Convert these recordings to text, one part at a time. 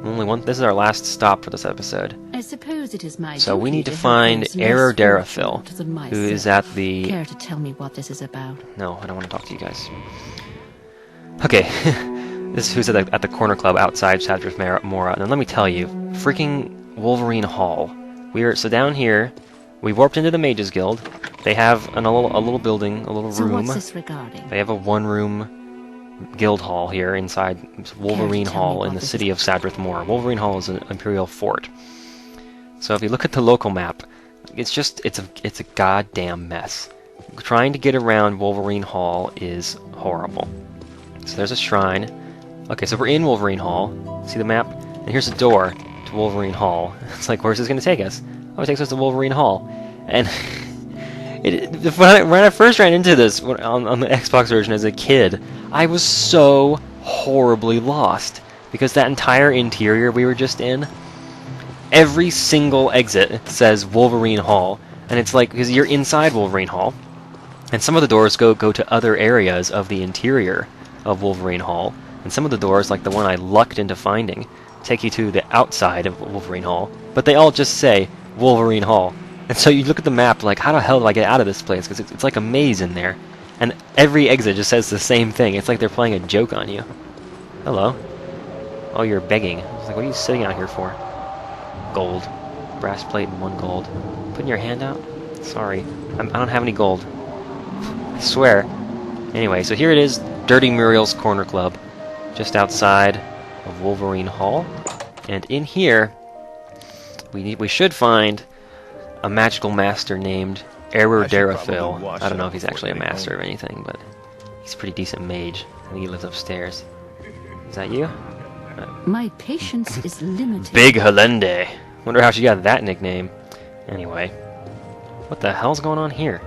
Only one. This is our last stop for this episode. I suppose it is my So we duty need to help find those less Darafil, fortunate than who is myself. at the... Care to tell me what this is about? No, I don't want to talk to you guys. Okay, this is who's at the corner club outside Sadrith Mora. And let me tell you, freaking Wolverine Hall. So down here, we warped into the Mages Guild. They have a little building, a little room. So what's this regarding? They have a one-room guild hall here inside Wolverine Hall in the city of Sadrith Mora. Wolverine Hall is an Imperial fort. So if you look at the local map, it's a goddamn mess. Trying to get around Wolverine Hall is horrible. So there's a shrine. Okay, so we're in Wolverine Hall. See the map? And here's a door to Wolverine Hall. It's like, where's this going to take us? Oh, it takes us to Wolverine Hall. And when I first ran into this on the Xbox version as a kid, I was so horribly lost. Because that entire interior we were just in, every single exit says Wolverine Hall. And it's like, because you're inside Wolverine Hall, and some of the doors go to other areas of the interior of Wolverine Hall. And some of the doors, like the one I lucked into finding, take you to the outside of Wolverine Hall. But they all just say Wolverine Hall. And so you look at the map like, how the hell do I get out of this place? Because it's like a maze in there. And every exit just says the same thing. It's like they're playing a joke on you. Hello. Oh, you're begging. I was like, what are you sitting out here for? Gold. Brass plate and 1 gold. Putting your hand out? Sorry. I don't have any gold. I swear. Anyway, so here it is. Dirty Muriel's Corner Club. Just outside of Wolverine Hall. And in here, we should find a magical master named Darafil. I don't know if he's actually a master of anything, but he's a pretty decent mage. I think he lives upstairs. Is that you? My patience is limited. Big Helende. Wonder how she got that nickname. Anyway, what the hell's going on here?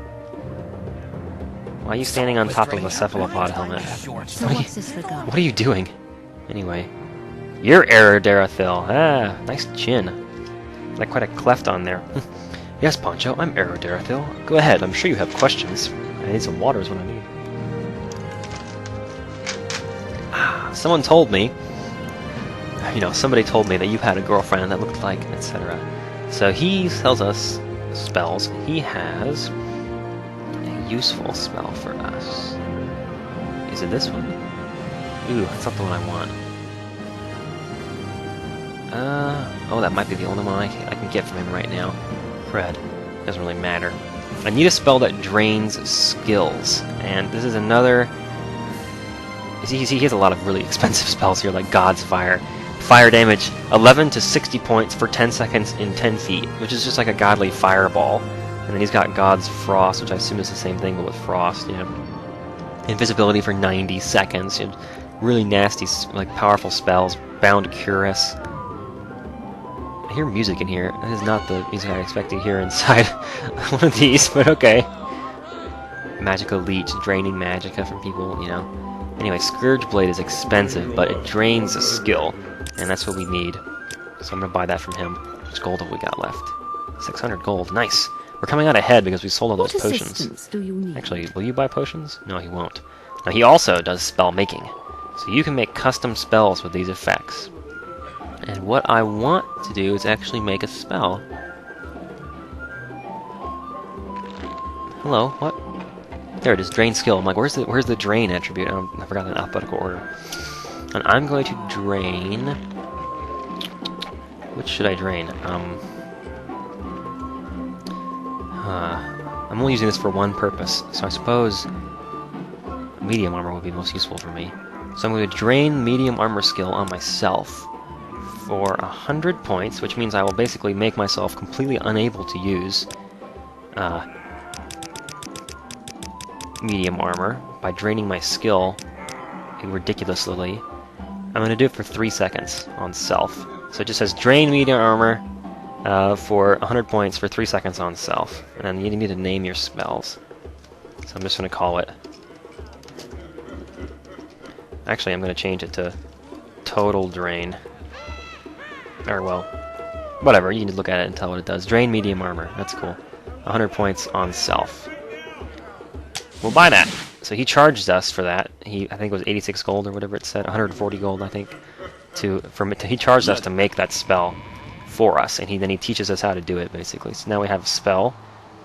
Why are you standing on top of a cephalopod helmet? So what's this regarding? What are you doing? Anyway, you're Darafil. Ah, nice chin. Like quite a cleft on there. Yes, Poncho, I'm Darafil. Go ahead, I'm sure you have questions. I need some water is what I need. Someone told me, somebody told me that you had a girlfriend that looked like, etc. So he tells us spells. He has a useful spell for us. Is it this one? Ooh, that's not the one I want. Oh, that might be the only one I can get from him right now. Crud. Doesn't really matter. I need a spell that drains skills. And this is another... He has a lot of really expensive spells here, like God's Fire. Fire damage, 11 to 60 points for 10 seconds in 10 feet, which is just like a godly fireball. And then he's got God's Frost, which I assume is the same thing, but with frost, Invisibility for 90 seconds. Really nasty, like powerful spells. Bound Cuirass. I hear music in here. That is not the music I expect to hear inside one of these, but okay. Magica Leech, draining magicka from people, Anyway, Scourge Blade is expensive, but it drains a skill, and that's what we need. So I'm going to buy that from him. How much gold have we got left? 600 gold. Nice! We're coming out ahead because we sold all those potions. Do you need? Actually, will you buy potions? No, he won't. Now, he also does spell making. So you can make custom spells with these effects. And what I want to do is actually make a spell. Hello, what? There it is, drain skill. I'm like, where's the drain attribute? I forgot in alphabetical order. And I'm going to drain... Which should I drain? I'm only using this for one purpose, so I suppose medium armor would be most useful for me. So I'm going to drain medium armor skill on myself for 100 points, which means I will basically make myself completely unable to use medium armor by draining my skill ridiculously. I'm going to do it for 3 seconds on self. So it just says drain medium armor for 100 points for 3 seconds on self. And then you need to name your spells. So I'm just going to call it... Actually, I'm going to change it to total drain. Or, well, whatever. You can look at it and tell what it does. Drain medium armor. That's cool. 100 points on self. We'll buy that. So he charged us for that. I think it was 86 gold or whatever it said. 140 gold, I think. he charged us to make that spell for us, and then he teaches us how to do it basically. So now we have a spell,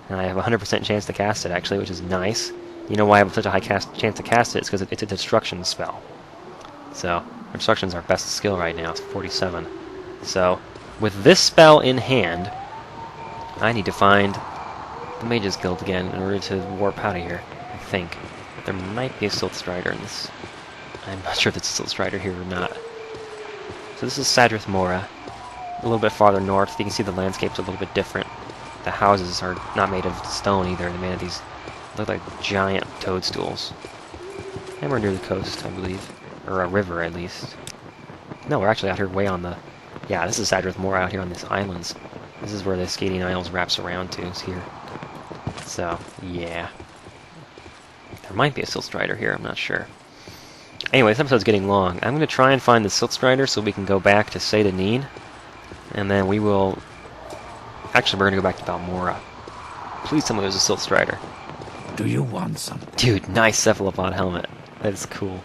and I have a 100% chance to cast it actually, which is nice. You know why I have such a high chance to cast it? It's because it's a destruction spell. So destruction's our best skill right now. It's 47. So with this spell in hand, I need to find the Mages Guild again in order to warp out of here. I think there might be a Silt Strider in this. I'm not sure if it's a Silt Strider here or not. So this is Sadrith Mora. A little bit farther north, you can see the landscape's a little bit different. The houses are not made of stone either, they're made of these, look like giant toadstools. And we're near the coast, I believe. Or a river, at least. No, we're actually out here way on the... Yeah, this is Sadrith Mora out here on these islands. This is where the Skating Isles wraps around to, is here. So, yeah. There might be a Silt Strider here, I'm not sure. Anyway, this episode's getting long. I'm going to try and find the Silt Strider so we can go back to Seyda and then we will... Actually, we're going to go back to Balmora. Please tell me there's a Silt Strider. Do you want some? Dude, nice cephalopod helmet. That is cool.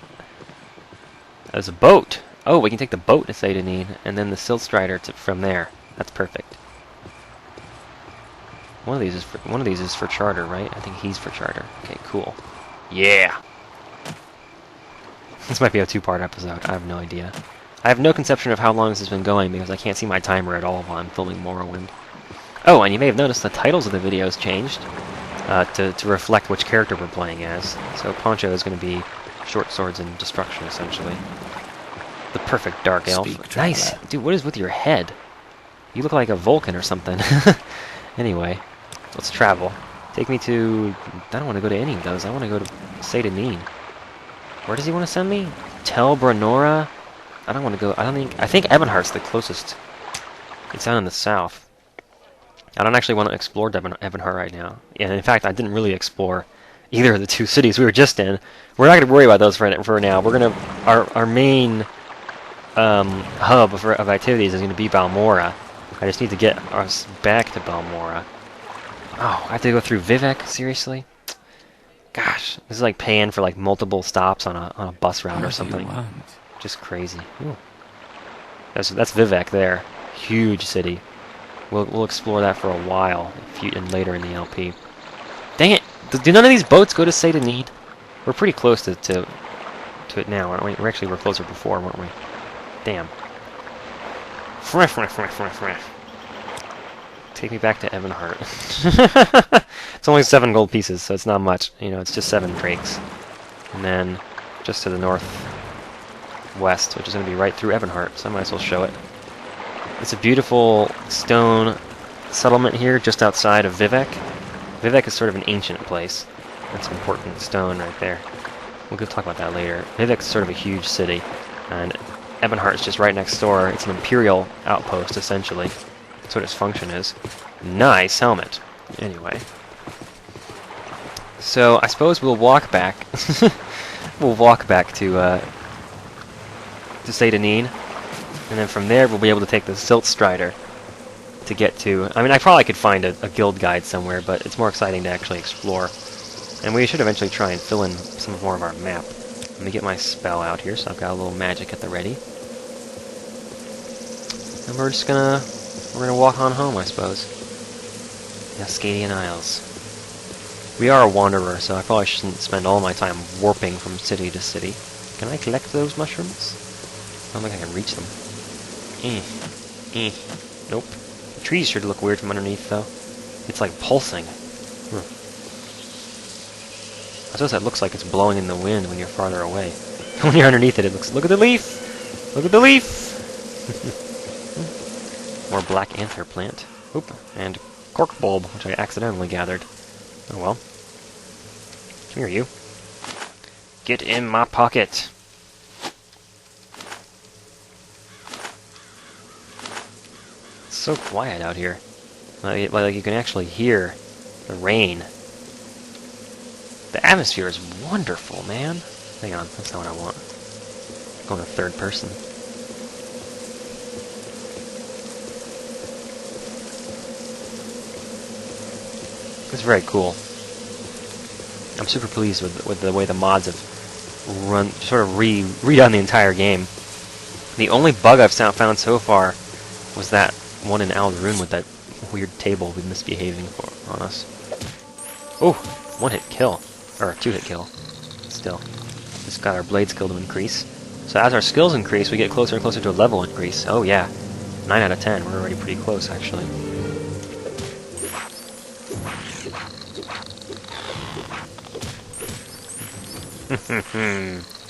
There's a boat! Oh, we can take the boat to Seyda and then the Silt Strider from there. That's perfect. One of these is for charter, right? I think he's for charter. Okay, cool. Yeah! This might be a two-part episode. I have no idea. I have no conception of how long this has been going because I can't see my timer at all while I'm filming Morrowind. Oh, and you may have noticed the titles of the videos changed to reflect which character we're playing as. So Poncho is going to be short swords and destruction, essentially. The perfect dark elf. Nice! Dude, what is with your head? You look like a Vulcan or something. Anyway, let's travel. Take me to... I don't want to go to any of those. I want to go to Seyda. Where does he want to send me? Tel Brenora? I don't want to go... I think Ebonheart's the closest. It's down in the south. I don't actually want to explore Ebonheart right now. And in fact, I didn't really explore either of the two cities we were just in. We're not going to worry about those for now. We're going to... Our main hub of activities is going to be Balmora. I just need to get us back to Balmora. Oh, I have to go through Vivek? Seriously? Gosh, this is like paying for like multiple stops on a bus route or something. Just crazy. Ooh. That's Vivek there. Huge city. We'll explore that for a while and later in the LP. Dang it! Do none of these boats go to Seyda? We're pretty close to it now, aren't we? We're closer before, weren't we? Damn. Take me back to Ebonheart. It's only 7 gold pieces, so it's not much. You know, it's just 7 drakes. And then just to the northwest, which is going to be right through Ebonheart, so I might as well show it. It's a beautiful stone settlement here just outside of Vivek. Vivek is sort of an ancient place. That's an important stone right there. We'll talk about that later. Vivek's sort of a huge city, and Ebonheart is just right next door. It's an imperial outpost, essentially. That's what its function is. Nice helmet. Anyway. So, I suppose we'll walk back. We'll walk back to Seyda, and then from there we'll be able to take the Silt Strider to get to... I mean, I probably could find a guild guide somewhere, but it's more exciting to actually explore. And we should eventually try and fill in some more of our map. Let me get my spell out here, so I've got a little magic at the ready. And we're just gonna... We're gonna walk on home, I suppose. The Ascadian Isles. We are a wanderer, so I probably shouldn't spend all my time warping from city to city. Can I collect those mushrooms? I don't think I can reach them. Nope. The trees sure look weird from underneath, though. It's like pulsing. I suppose that looks like it's blowing in the wind when you're farther away. When you're underneath it, it looks... Look at the leaf! Look at the leaf! More black anther plant. Oop. And cork bulb, which I accidentally gathered. Oh well. Come here, you. Get in my pocket! It's so quiet out here. Like you can actually hear the rain. The atmosphere is wonderful, man. Hang on, that's not what I want. I'm going to third person. It's very cool. I'm super pleased with the way the mods have sort of redone the entire game. The only bug I've found so far was that one in Alderun with that weird table with misbehaving on us. Oh, one-hit kill. Or a two-hit kill. Still. Just got our blade skill to increase. So as our skills increase, we get closer and closer to a level increase. Oh yeah. 9 out of 10. We're already pretty close, actually.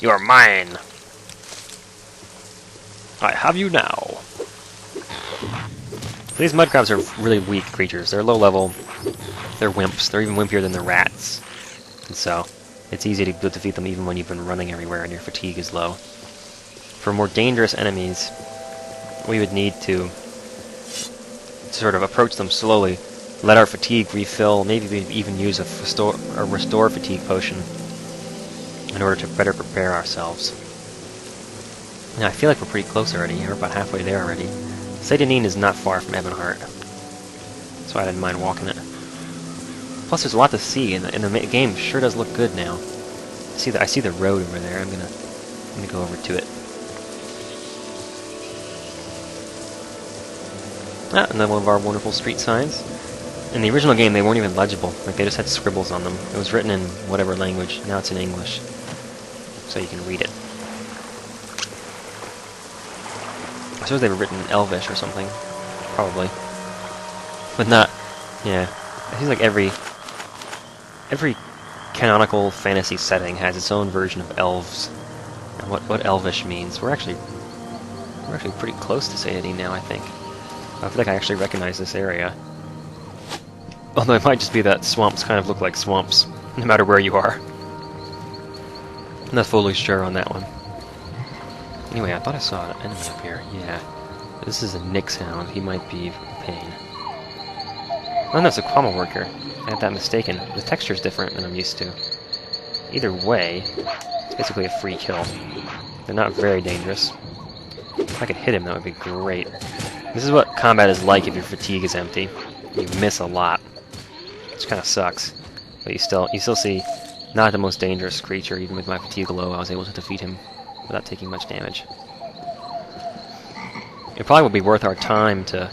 You are mine! I have you now! These mud crabs are really weak creatures. They're low level. They're wimps. They're even wimpier than the rats. And so, it's easy to defeat them even when you've been running everywhere and your fatigue is low. For more dangerous enemies, we would need to sort of approach them slowly, let our fatigue refill, maybe we'd even use a restore fatigue potion in order to better prepare ourselves. Now, I feel like we're pretty close already. We're about halfway there already. Seydanin is not far from Ebonheart. That's why I didn't mind walking it. Plus, there's a lot to see, and the game sure does look good now. I see the road over there. I'm gonna go over to it. Ah, another one of our wonderful street signs. In the original game, they weren't even legible. Like, they just had scribbles on them. It was written in whatever language. Now it's in English. So you can read it. I suppose they were written in Elvish or something. Probably. But not... yeah. It seems like every canonical fantasy setting has its own version of elves. And what Elvish means. We're actually pretty close to Seydanin now, I think. I feel like I actually recognize this area. Although it might just be that swamps kind of look like swamps, no matter where you are. I'm not fully sure on that one. Anyway, I thought I saw an enemy up here. Yeah. This is a Nyx hound. He might be a pain. Oh no, it's a Kwama worker. I had that mistaken. The texture's different than I'm used to. Either way, it's basically a free kill. They're not very dangerous. If I could hit him, that would be great. This is what combat is like if your fatigue is empty. You miss a lot. Which kind of sucks. But you still see not the most dangerous creature. Even with my fatigue low, I was able to defeat him without taking much damage. It probably would be worth our time to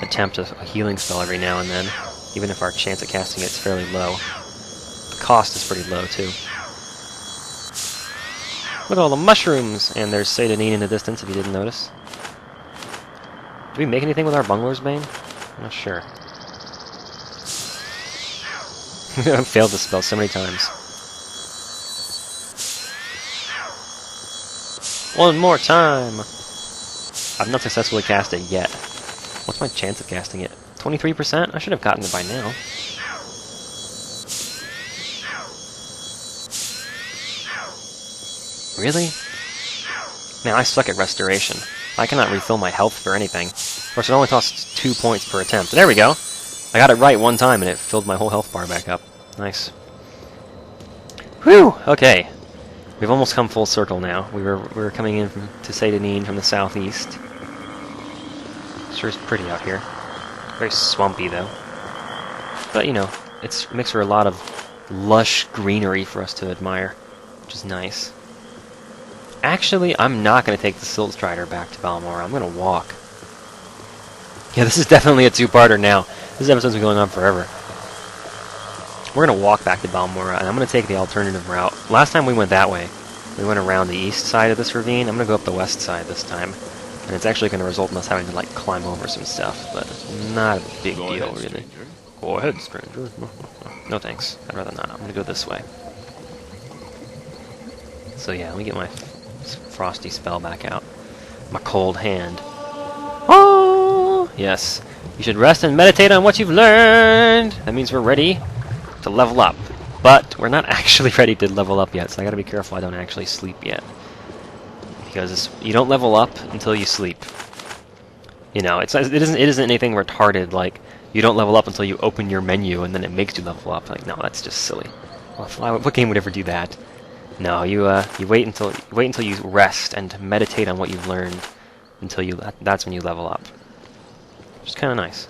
attempt a healing spell every now and then, even if our chance at casting it is fairly low. The cost is pretty low, too. Look at all the mushrooms! And there's Seydanin in the distance, if you didn't notice. Did we make anything with our Bungler's Bane? I'm not sure. I've failed this spell so many times. One more time! I've not successfully cast it yet. What's my chance of casting it? 23%? I should have gotten it by now. Really? Man, I suck at restoration. I cannot refill my health for anything. Of course, it only costs 2 points per attempt. There we go! I got it right one time and it filled my whole health bar back up. Nice. Whew! Okay. We've almost come full circle now. We were coming in to Seydanin from the southeast. Sure is pretty out here. Very swampy, though. But, you know, it makes for a lot of lush greenery for us to admire, which is nice. Actually, I'm not going to take the Silt Strider back to Balmora. I'm going to walk. Yeah, this is definitely a two-parter now. This episode's been going on forever. We're going to walk back to Balmora, and I'm going to take the alternative route. Last time we went that way. We went around the east side of this ravine. I'm going to go up the west side this time. And it's actually going to result in us having to, like, climb over some stuff, but not a big deal, really. Go ahead, stranger. No thanks. I'd rather not. I'm going to go this way. So yeah, let me get my frosty spell back out. My cold hand. Oh! Yes. You should rest and meditate on what you've learned! That means we're ready to level up. But we're not actually ready to level up yet, so I gotta be careful I don't actually sleep yet. Because you don't level up until you sleep. You know, it isn't anything retarded, like, you don't level up until you open your menu and then it makes you level up. Like, no, that's just silly. What game would ever do that? No, you wait until you rest and meditate on what you've learned until that's when you level up. Which is kind of nice.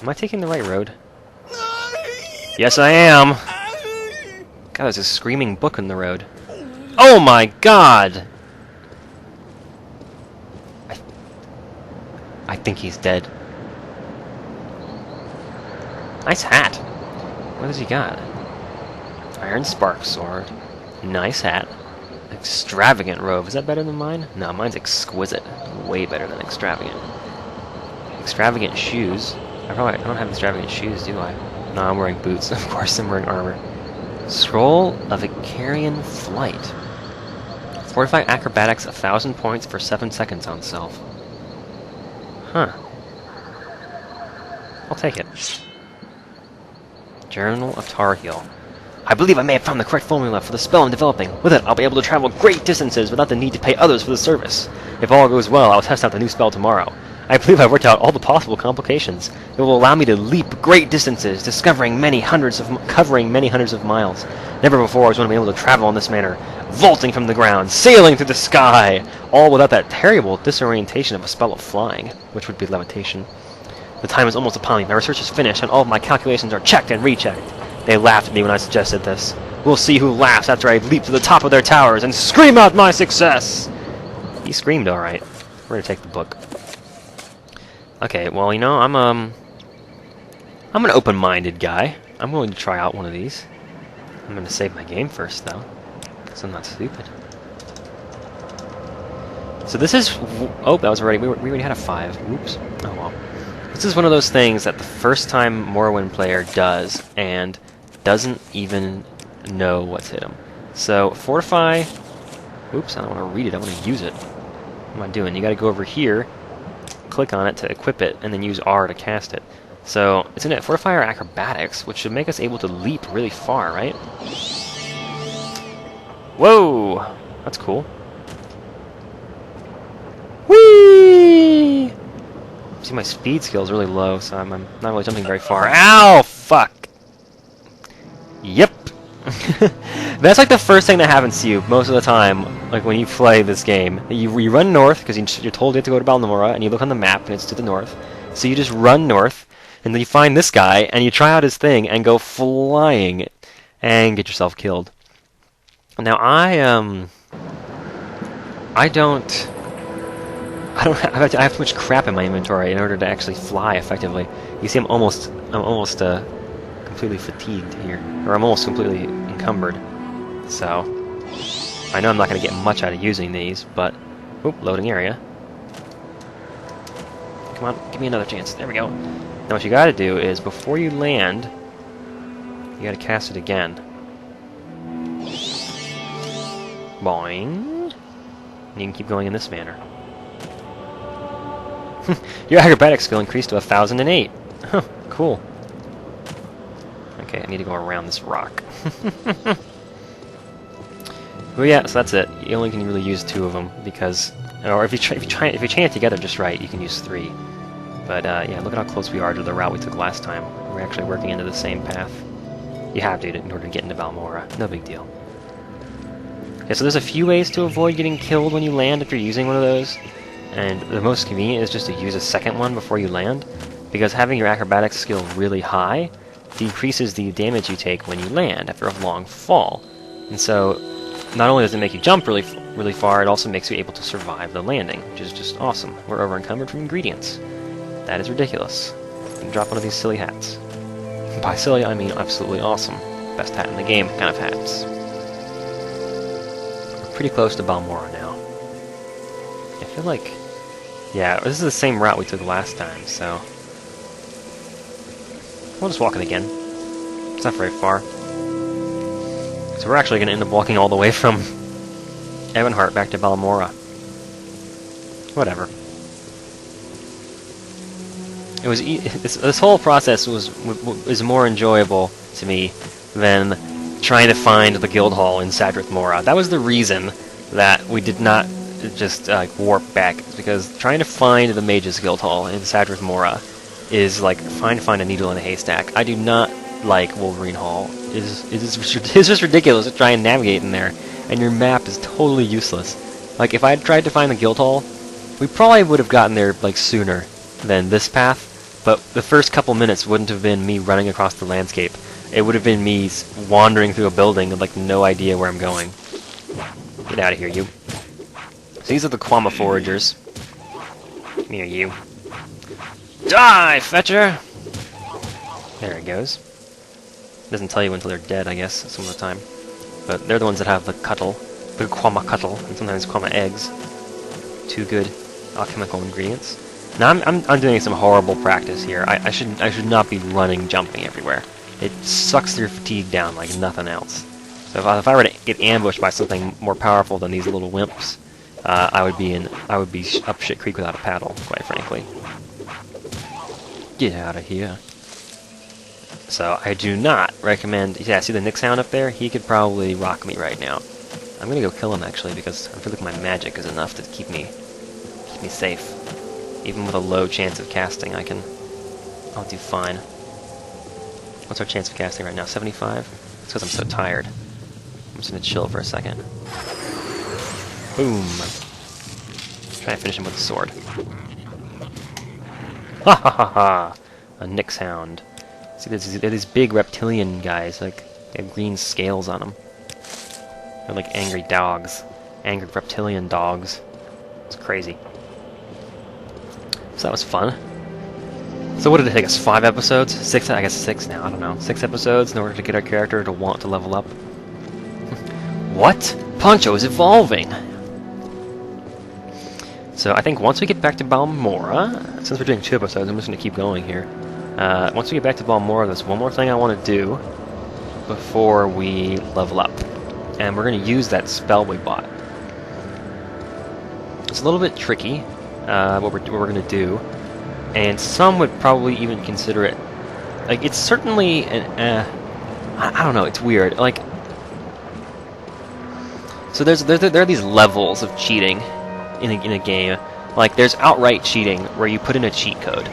Am I taking the right road? Yes, I am! God, there's a screaming book in the road. Oh my god! think he's dead. Nice hat. What has he got? Iron spark sword. Nice hat. Extravagant robe. Is that better than mine? No, mine's exquisite. Way better than extravagant. Extravagant shoes. I don't have extravagant shoes, do I? No, I'm wearing boots. Of course, I'm wearing armor. Scroll of Icarian Flight. Fortify acrobatics 1,000 points for 7 seconds on self. Huh. I'll take it. Journal of Tar Heel. I believe I may have found the correct formula for the spell I'm developing. With it, I'll be able to travel great distances without the need to pay others for the service. If all goes well, I'll test out the new spell tomorrow. I believe I've worked out all the possible complications. It will allow me to leap great distances, covering many hundreds of miles. Never before was one able to travel in this manner, vaulting from the ground, sailing through the sky, all without that terrible disorientation of a spell of flying, which would be levitation. The time is almost upon me. My research is finished, and all of my calculations are checked and rechecked. They laughed at me when I suggested this. We'll see who laughs after I leap to the top of their towers and scream out my success! He screamed alright. We're gonna take the book. Okay, well, you know, I'm an open-minded guy. I'm willing to try out one of these. I'm gonna save my game first, though, because I'm not stupid. So this is... Oh, that was already... We already had a 5. Oops. Oh, well. This is one of those things that the first-time Morrowind player does, and doesn't even know what's hit him. So, Fortify... Oops, I don't want to read it, I want to use it. What am I doing? You gotta go over here, click on it to equip it, and then use R to cast it. So, it's in Fortify our Acrobatics, which should make us able to leap really far, right? Whoa! That's cool. Whee! See, my speed skill is really low, so I'm not really jumping very far. Ow! Fuck! Yep! That's like the first thing that happens to you most of the time, like when you play this game. You run north, because you're told you have to go to Balmora, and you look on the map, and it's to the north. So you just run north, and then you find this guy, and you try out his thing, and go flying, and get yourself killed. Now, I have too much crap in my inventory in order to actually fly effectively. You see, I'm almost completely fatigued here, or I'm almost completely encumbered. So, I know I'm not going to get much out of using these, but... Oop, loading area. Come on, give me another chance. There we go. Now what you gotta do is, before you land, you gotta cast it again. Boing. And you can keep going in this manner. Your acrobatic skill increased to 1,008. Huh, cool. Okay, I need to go around this rock. Well, yeah, so that's it. You only can really use 2 of them because, or if you chain it together just right, you can use 3. But yeah, look at how close we are to the route we took last time. We're actually working into the same path. You have to in order to get into Balmora. No big deal. Okay, so there's a few ways to avoid getting killed when you land if you're using one of those. And the most convenient is just to use a second one before you land, because having your acrobatics skill really high decreases the damage you take when you land after a long fall. And so, not only does it make you jump really far, it also makes you able to survive the landing, which is just awesome. We're over-encumbered from ingredients. That is ridiculous. You can drop one of these silly hats. By silly, I mean absolutely awesome. Best hat in the game kind of hats. We're pretty close to Balmora now. I feel like... Yeah, this is the same route we took last time, so... We'll just walk it again. It's not very far. So we're actually going to end up walking all the way from Evanhart back to Balmora. Whatever. It was this whole process was more enjoyable to me than trying to find the guild hall in Sadrith Mora. That was the reason that we did not just warp back, because trying to find the Mage's Guild Hall in Sadrith Mora is like trying to find a needle in a haystack. I do not like Wolverine Hall. It's just ridiculous to try and navigate in there, and your map is totally useless. Like, if I had tried to find the Guild Hall, we probably would have gotten there like sooner than this path, but the first couple minutes wouldn't have been me running across the landscape. It would have been me wandering through a building with like no idea where I'm going. Get out of here, you. So these are the Quama Foragers. Come here, you. Die, fetcher! There it goes. Doesn't tell you until they're dead, I guess, some of the time. But they're the ones that have the cuttle, the kwama cuttle, and sometimes kwama eggs. Two good alchemical ingredients. Now I'm doing some horrible practice here. I should not be running, jumping everywhere. It sucks your fatigue down like nothing else. So if I were to get ambushed by something more powerful than these little wimps, I would be up shit creek without a paddle, quite frankly. Get out of here. So I do not recommend. Yeah, see the Nick sound up there? He could probably rock me right now. I'm gonna go kill him actually because I feel like my magic is enough to keep me safe. Even with a low chance of casting, I'll do fine. What's our chance of casting right now? 75? It's because I'm so tired. I'm just gonna chill for a second. Boom. Try and finish him with a sword. Ha ha ha ha! A Nick sound. See, they're these big reptilian guys, like, they have green scales on them. They're like angry dogs. Angry reptilian dogs. It's crazy. So that was fun. So what did it take us? 5 episodes? 6? I guess 6 now, I don't know. 6 episodes in order to get our character to want to level up. What? Poncho is evolving! So I think once we get back to Balmora, since we're doing 2 episodes, I'm just going to keep going here. Once we get back to Balmora, there's one more thing I want to do before we level up. And we're going to use that spell we bought. It's a little bit tricky, what we're going to do. And some would probably even consider it... Like, it's certainly an... I don't know, it's weird. Like... So there are these levels of cheating in a game. Like, there's outright cheating, where you put in a cheat code.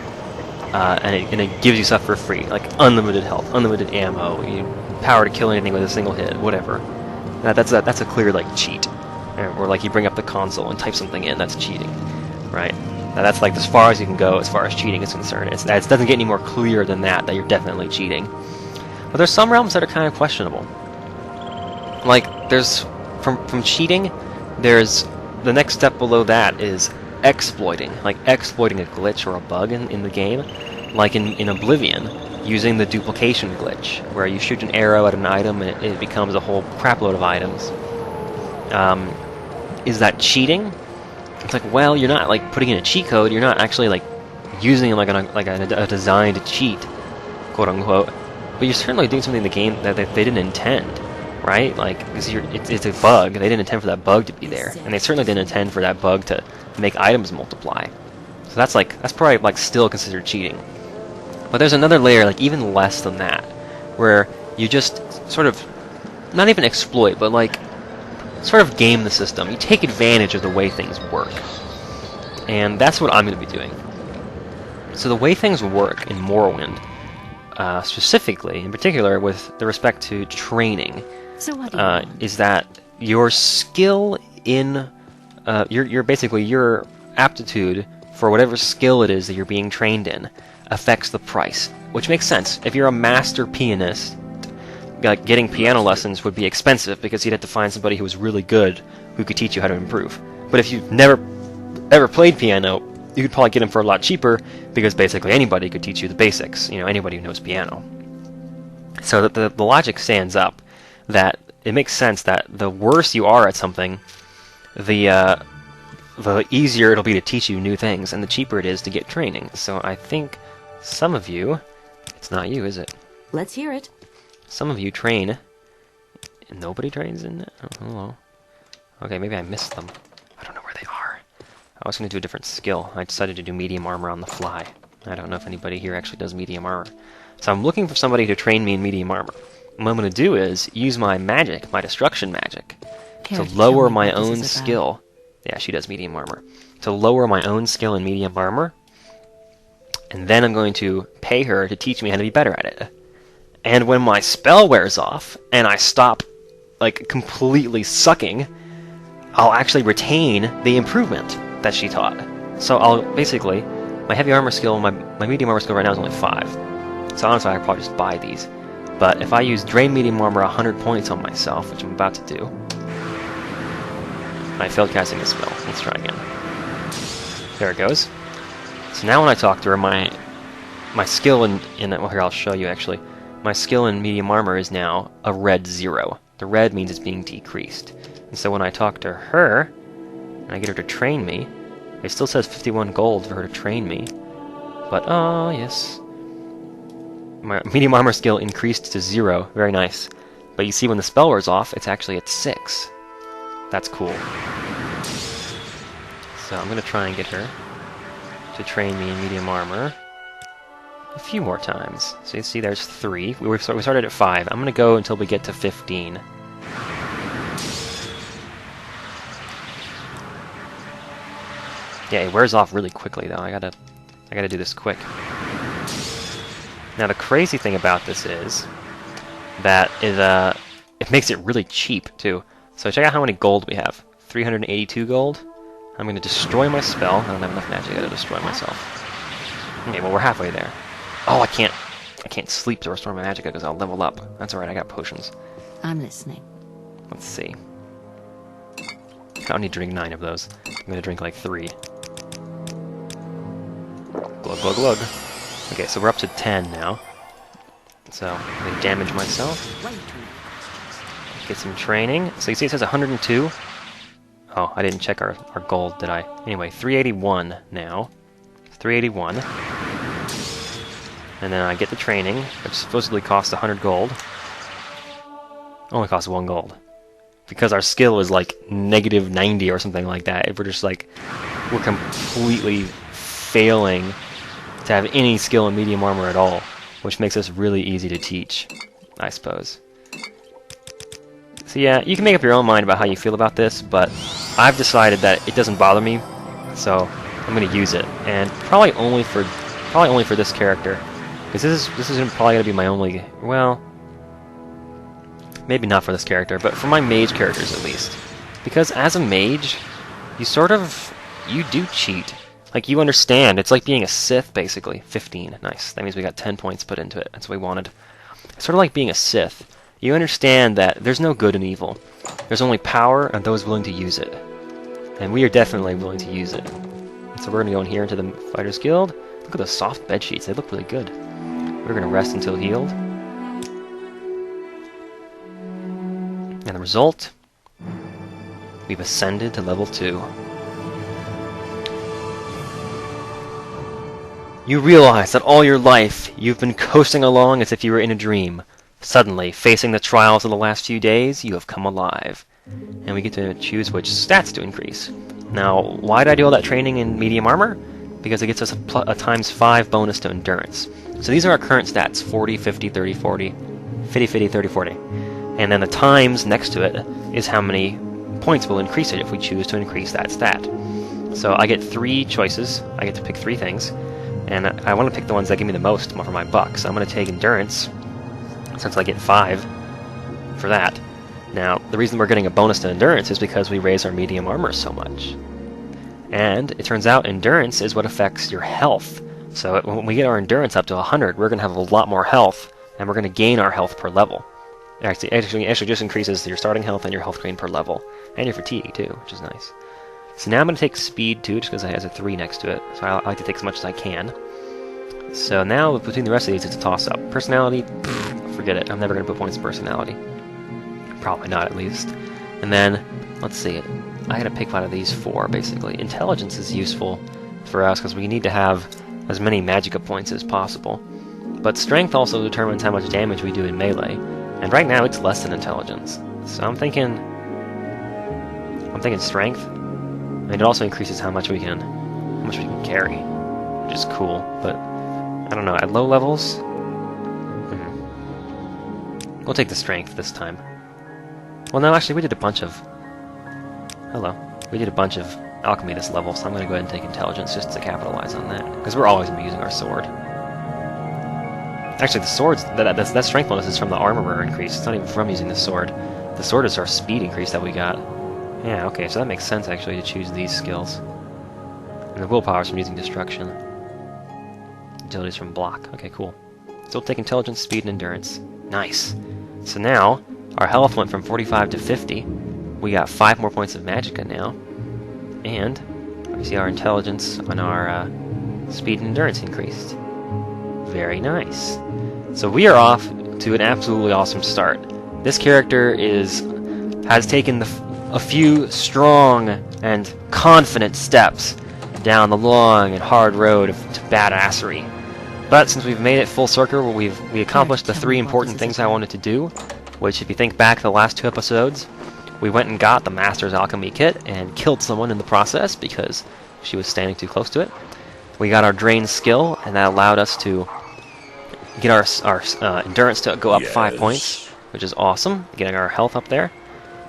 And it gives you stuff for free, like unlimited health, unlimited ammo, power to kill anything with a single hit, whatever. That's a clear like cheat, or like you bring up the console and type something in. That's cheating, right? Now that's like as far as you can go as far as cheating is concerned. It doesn't get any more clear than that you're definitely cheating. But there's some realms that are kind of questionable. Like there's from cheating, there's the next step below that is exploiting a glitch or a bug in the game, like in Oblivion, using the duplication glitch, where you shoot an arrow at an item and it becomes a whole crapload of items. Is that cheating? It's like, well, you're not like putting in a cheat code. You're not actually like using it like a designed cheat, quote unquote. But you're certainly doing something in the game that they didn't intend. Right? Like, it's a bug. They didn't intend for that bug to be there, and they certainly didn't intend for that bug to make items multiply. So that's probably like still considered cheating. But there's another layer, like even less than that, where you just sort of not even exploit, but like sort of game the system. You take advantage of the way things work, and that's what I'm going to be doing. So the way things work in Morrowind, specifically, in particular, with the respect to training. So what do you want? Is that your skill in your aptitude for whatever skill it is that you're being trained in affects the price, which makes sense. If you're a master pianist, like getting piano lessons would be expensive because you'd have to find somebody who was really good who could teach you how to improve. But if you've never ever played piano, you could probably get them for a lot cheaper because basically anybody could teach you the basics. Anybody who knows piano. So the logic stands up that it makes sense that the worse you are at something, the easier it'll be to teach you new things, and the cheaper it is to get training. So I think some of you, it's not you, is it? Let's hear it. Some of you train. Nobody trains in it? Oh, hello. Okay, maybe I missed them. I don't know where they are. I was going to do a different skill. I decided to do medium armor on the fly. I don't know if anybody here actually does medium armor. So I'm looking for somebody to train me in medium armor. What I'm going to do is use my magic, my destruction magic, to lower my own skill. Yeah, she does medium armor. To lower my own skill in medium armor, and then I'm going to pay her to teach me how to be better at it. And when my spell wears off, and I stop, like, completely sucking, I'll actually retain the improvement that she taught. So I'll basically, my heavy armor skill, my medium armor skill right now is only 5. So honestly, I could probably just buy these. But if I use Drain Medium Armor 100 points on myself, which I'm about to do, I failed casting a spell. Let's try again. There it goes. So now when I talk to her, my skill in well, here, I'll show you actually. My skill in medium armor is now a red 0. The red means it's being decreased. And so when I talk to her, and I get her to train me, it still says 51 gold for her to train me. But, oh, yes. My medium armor skill increased to 0. Very nice. But you see when the spell wears off, it's actually at 6. That's cool. So I'm going to try and get her to train me in medium armor a few more times. So you see there's 3. We started at 5. I'm going to go until we get to 15. Yeah, it wears off really quickly though. I gotta do this quick. Now the crazy thing about this is that it makes it really cheap too. So check out how many gold we have. 382 gold. I'm going to destroy my spell. I don't have enough magic to destroy myself. Okay, well we're halfway there. Oh, I can't sleep to restore my magic because I'll level up. That's alright, I got potions. I'm listening. Let's see. I don't need to drink 9 of those. I'm going to drink like 3. Glug, glug, glug. Okay, so we're up to 10 now. So, I'm going to damage myself. Get some training. So you see it says 102. Oh, I didn't check our gold, did I? Anyway, 381 now. 381. And then I get the training, which supposedly costs 100 gold. Only costs 1 gold. Because our skill is like negative 90 or something like that. If we're just like, we're completely failing to have any skill in medium armor at all, which makes us really easy to teach, I suppose. So yeah, you can make up your own mind about how you feel about this, but I've decided that it doesn't bother me, so I'm going to use it, and probably only for this character, because this is probably going to be my only, well, maybe not for this character, but for my mage characters at least, because as a mage, you do cheat. Like, you understand, it's like being a Sith, basically. 15, nice. That means we got 10 points put into it. That's what we wanted. It's sort of like being a Sith. You understand that there's no good and evil. There's only power and those willing to use it. And we are definitely willing to use it. So we're going to go in here into the Fighters Guild. Look at those soft bed sheets. They look really good. We're going to rest until healed. And the result? We've ascended to level 2. You realize that all your life you've been coasting along as if you were in a dream. Suddenly, facing the trials of the last few days, you have come alive. And we get to choose which stats to increase. Now, why did I do all that training in medium armor? Because it gets us a times 5 bonus to endurance. So these are our current stats, 40, 50, 30, 40, 50, 50, 30, 40. And then the times next to it is how many points will increase it if we choose to increase that stat. So I get 3 choices. I get to pick 3 things. And I want to pick the ones that give me the most for my buck. So I'm going to take endurance, since I get 5 for that. Now, the reason we're getting a bonus to endurance is because we raise our medium armor so much. And it turns out endurance is what affects your health. So when we get our endurance up to 100, we're going to have a lot more health, and we're going to gain our health per level. It actually just increases your starting health and your health gain per level. And your fatigue, too, which is nice. So now I'm going to take speed, too, just because it has a 3 next to it. So I like to take as much as I can. So now, between the rest of these, it's a toss-up. Personality, forget it. I'm never going to put points in personality. Probably not, at least. And then, let's see. I gotta pick one of these 4, basically. Intelligence is useful for us, because we need to have as many magicka points as possible. But strength also determines how much damage we do in melee. And right now, it's less than intelligence. So I'm thinking strength. And it also increases how much we can carry, which is cool. But I don't know. At low levels, we'll take the strength this time. Well, no, actually, we did a bunch of alchemy this level, so I'm going to go ahead and take intelligence just to capitalize on that, because we're always going to be using our sword. Actually, the swords that strength bonus is from the armorer increase. It's not even from using the sword. The sword is our speed increase that we got. Yeah, okay, so that makes sense, actually, to choose these skills. And the willpower is from using destruction. Agility's from block. Okay, cool. So we'll take intelligence, speed, and endurance. Nice. So now, our health went from 45 to 50. We got 5 more points of magicka now. And, obviously, our intelligence and our Speed and endurance increased. Very nice. So we are off to an absolutely awesome start. This character has taken a few strong and confident steps down the long and hard road to badassery. But since we've made it full circle, we accomplished the 3 important things I wanted to do, which, if you think back to the last 2 episodes, we went and got the Master's Alchemy Kit and killed someone in the process because she was standing too close to it. We got our Drain skill, and that allowed us to get our endurance to go up 5 points, which is awesome, getting our health up there.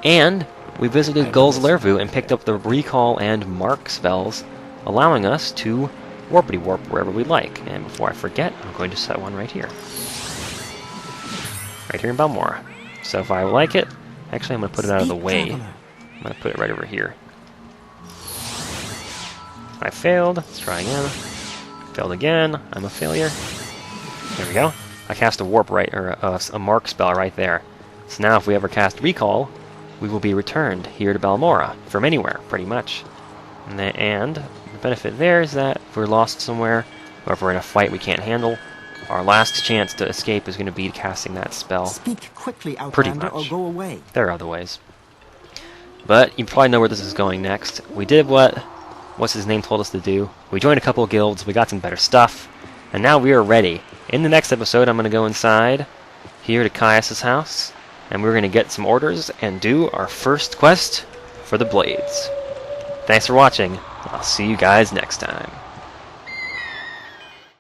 And we visited Gull's Lervu and picked up the Recall and Mark spells, allowing us to warpity warp wherever we like. And before I forget, I'm going to set one right here. Right here in Balmora. So if I like it, actually I'm going to put it out of the way. I'm going to put it right over here. I failed. Let's try again. Failed again. I'm a failure. There we go. I cast a warp right, or a mark spell right there. So now if we ever cast Recall, we will be returned here to Balmora from anywhere, pretty much. And the benefit there is that if we're lost somewhere, or if we're in a fight we can't handle, our last chance to escape is going to be casting that spell. Speak quickly, Pretty Outlander, much. or go away. There are other ways. But you probably know where this is going next. We did what's his name told us to do. We joined a couple of guilds, we got some better stuff, and now we are ready. In the next episode, I'm going to go inside here to Caius' house, and we're going to get some orders and do our first quest for the Blades. Thanks for watching. I'll see you guys next time.